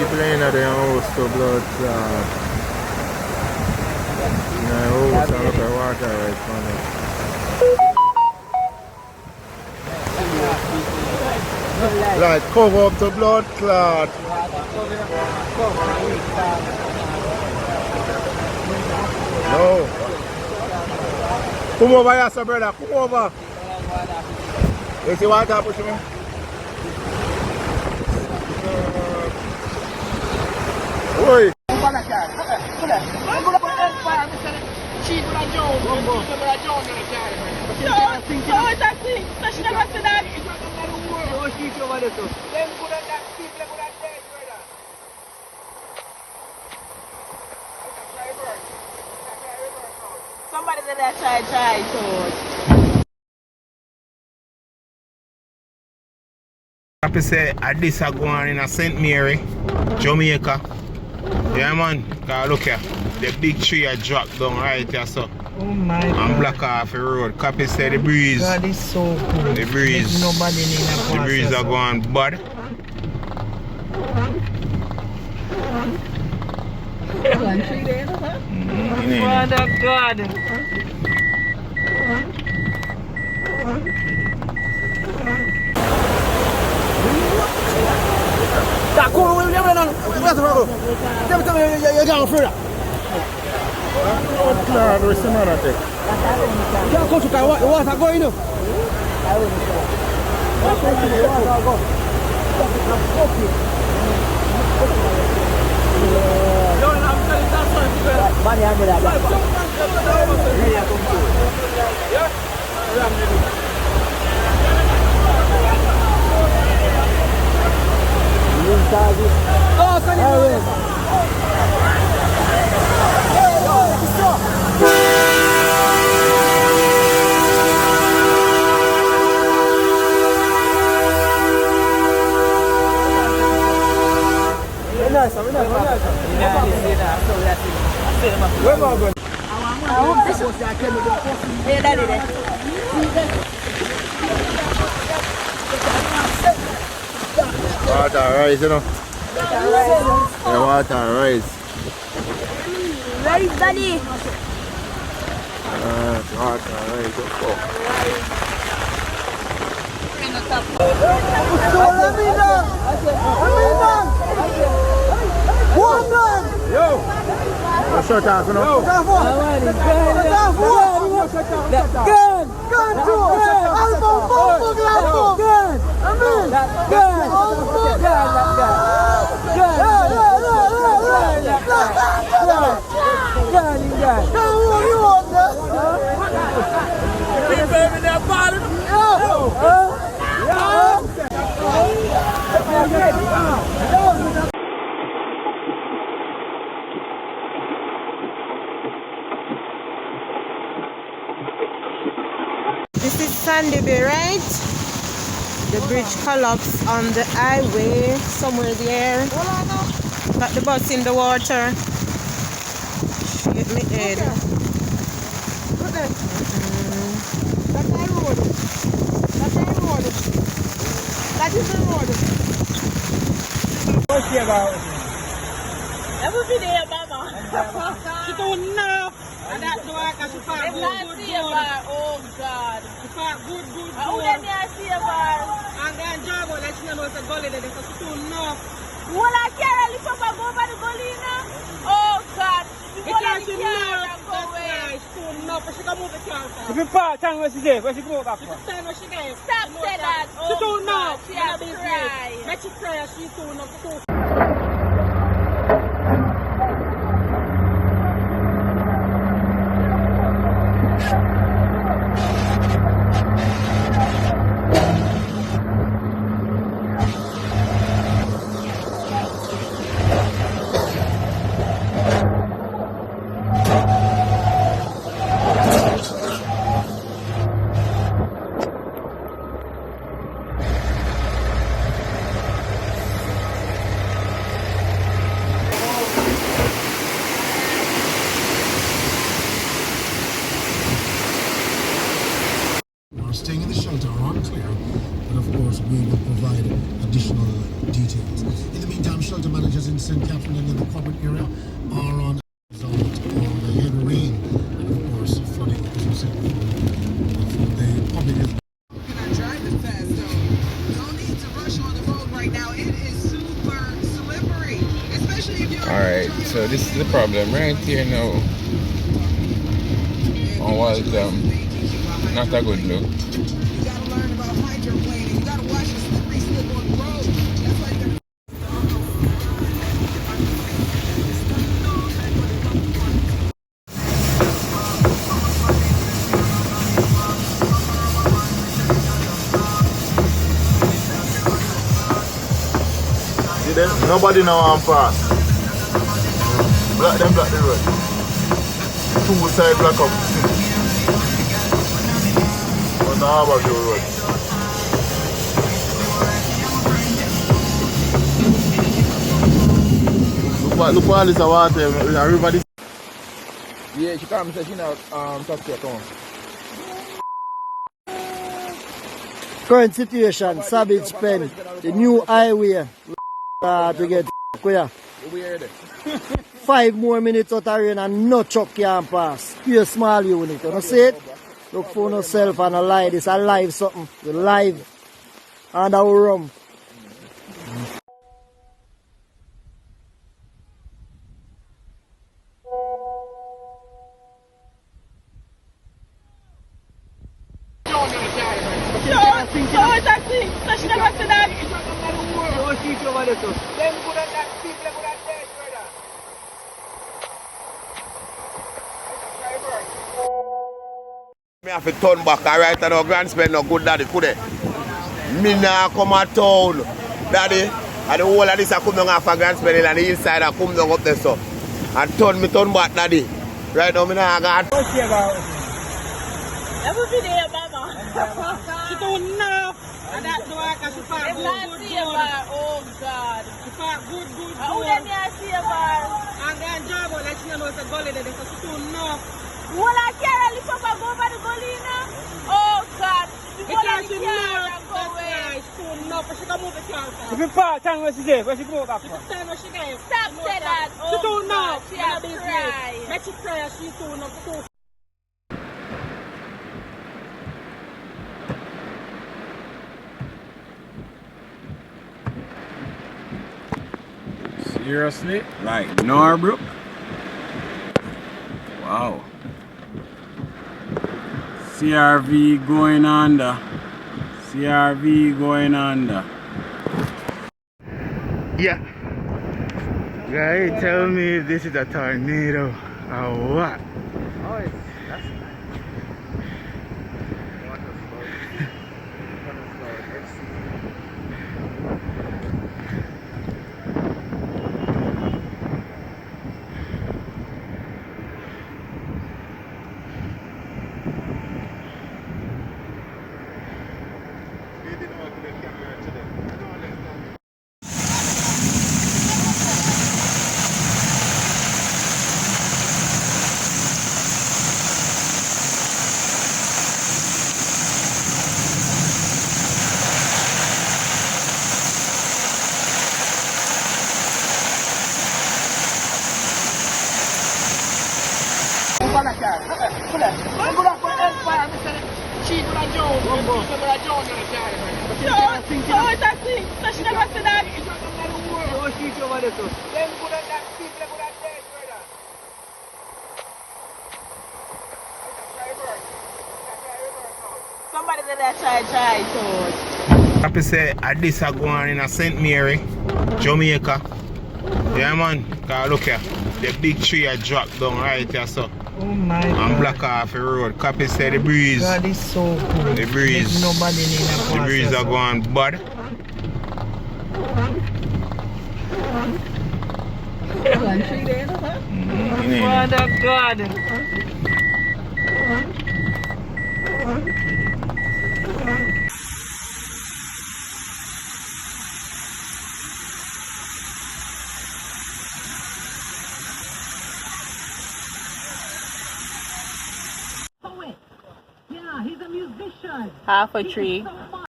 People in the house to blood clot. In the house and look at water right from it. Like cover up the blood clot. No. Come over here, sir, brother. Come over. You see water pushing me? Oi. Somebody said that try so. Happy say this are going in a St. Mary, Jamaica. Yeah man, cause look here, the big tree are dropped down right here so. Oh my God. And block off the road. Copy say the breeze. God is so cool. The breeze. There's nobody in a The breeze are going bad. Father God. Tá, como eu lembro não. Eu já fui lá. Claro, esse não era até. Já coço cá, eu tá going. Water rise, you know. The water rise. Where is Daddy? Water rise. Yo! What's your task, you know? This is Sandy Bay, right? The bridge collapsed on the highway somewhere there. Got the bus in the water. Shit me head. That is the road. What's she about? Every video, Mama. She don't know. And that's why she found good. Oh God. She found good. Who let me see a bar? And then job on that she knows the gully there, so she don't know. Will I carry lift up and go over the gully now? Oh God. Because she knows that's why she don't know, but she can move the car. If you park, tell me where she there, where she go back for? She where she there. Stop saying that. She don't know. She has cried. Make she cry, she don't know. details. In the meantime, shelter managers in St. Catherine and in the corporate area are on the heavy rain and of course flooding, as we said before, from the public. You're not driving fast though. No need to rush on the road right now. It is super slippery, especially if you're. Alright, so this is the problem right here now. Oh, well, not a good look. You gotta learn about hydroplaning. You gotta watch the slippery slip on the road. That's why you gotta. See them? Nobody now on pass. Block the road. Two side block up. On the Harbour View Road. Look what all this water, everybody. Yeah, she come and say she not talk to your tongue. Current situation, Savage Pen, the new highway to get clear. 5 more minutes out of rain and no truck can pass. Pure small unit, you know see it? Look for yourself and a lie, this a live something. We live and our rum. Me have to turn back, alright, and our grandspend no good daddy, could they? Me nah come at town, daddy, and the whole of this a come down off a grandspend and the inside a come down up there so. And turn back, daddy. Right now, me nah got. Every video, mama. She don't know. And that's why she park If not see a bar, oh God. She park good. Who let me see a bar? And then job like she knows a gully there, so she don't know. Will I carry lift up and go over the gully now? Oh God. Because she knows that's why she don't know, but she can move the car. If you park, tell me where she there, where she go back from. Tell me where she there. Stop saying that. She don't know. She has cried. Make she cry, she don't know. Seriously? Like Norbrook? Wow. CRV going under. CRV going under. Yeah. Guy, tell me if this is a tornado or what? Oh, that's Somebody did that try so. Happy say this are going in a St. Mary, Jamaica. Yeah man, cause look here, the big tree are dropped down right here so. oh my God. And block off the road. Copy say the breeze. God is so cool. The breeze. There's nobody in a The breeze are going bad. Father God. Half a tree.